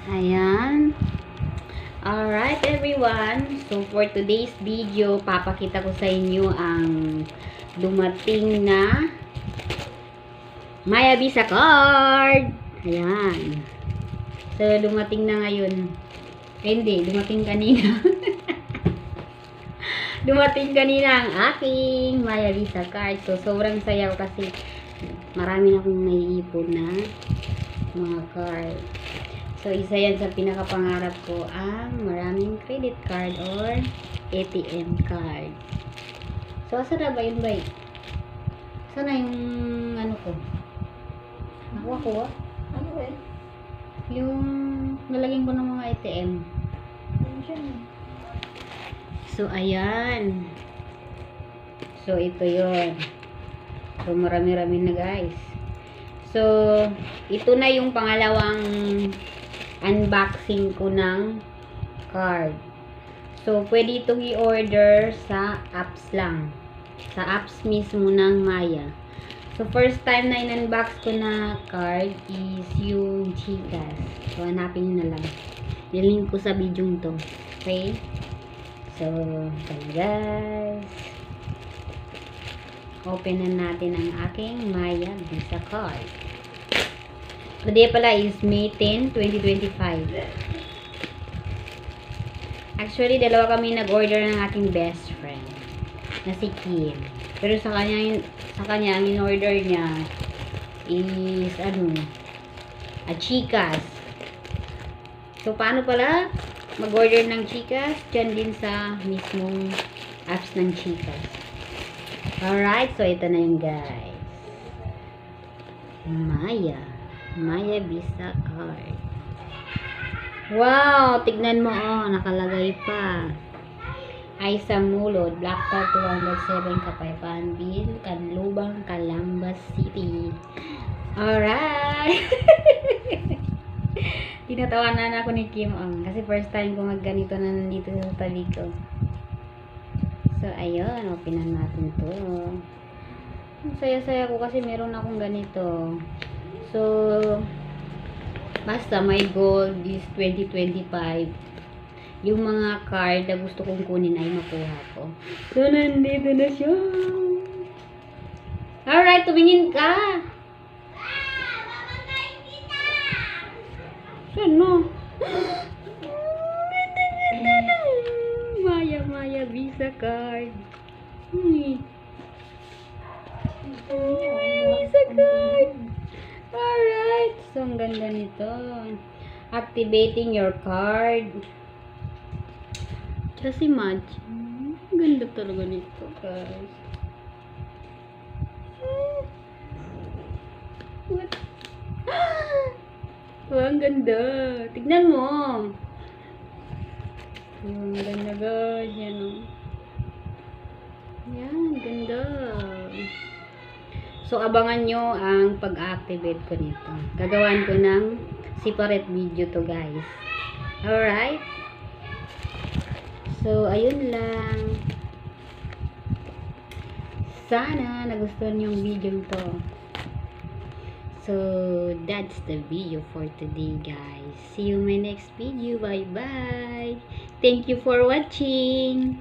Ayan. Alright everyone. So for today's video, papakita ko sa inyo ang dumating na Maya Visa card. Ayan. So dumating na ngayon. Hindi, dumating kanina. Dumating kanina ang aking Maya Visa card. So sobrang saya ko kasi marami na akong naiipon na mga card. So, isa yan sa pinakapangarap ko, ang maraming credit card or ATM card. So, asa na ba yun, bay? Sana yung, ano ko? Nakuha ko, ah? Ano eh? Yung, nalagyan ko ng mga ATM. So, ayan. So, ito yun. So, marami-rami na, guys. So, ito na yung pangalawang unboxing ko ng card. So, pwede itong i-order sa apps lang. Sa apps mismo ng Maya. So, first time na in-unbox ko na card is yung Gcash. So, hanapin nyo na lang. Nilink ko sa video to. Okay? So, guys. Open na natin ang aking Maya Visa card. Today pala is May 10, 2025. Actually, dalawa kami nag-order ng aking best friend na si Kim. Pero sa kanya ang in-order niya is Gcash. So, paano pala mag-order ng Gcash? Diyan din sa mismong apps ng Gcash. Alright, so ito na yun, guys. Maya Visa card. Wow, tignan mo, oh, nakalagay pa. Aisa Mulod, Blacktar 207, Kapaypaan Bill, Canlubang, Calambas City. Alright. Tinatawanan ako ni Kim, kasi first time ko magganito na nandito sa tabi ko. So, ayun, openan natin to. Ang saya-saya ko kasi meron akong ganito. So, basta my goal is 2025. Yung mga card na gusto kong kunin ay makuha ko. So, nandito na siya. Alright, tumingin ka. Saan mo? Maya Visa card. Maya Visa card. Alright. So, ang ganda nito. Activating your card. Just imagine. Ang ganda talaga nito, guys. What? Oh, ang ganda. Tignan mo. Yung ganda, guys. Yan, oh. Yan, ganda. So, abangan nyo ang pag-activate ko nito. Gagawan ko ng separate video to, guys. Alright? So, ayun lang. Sana nagustuhan yung video to. So, that's the video for today, guys. See you in my next video. Bye-bye. Thank you for watching.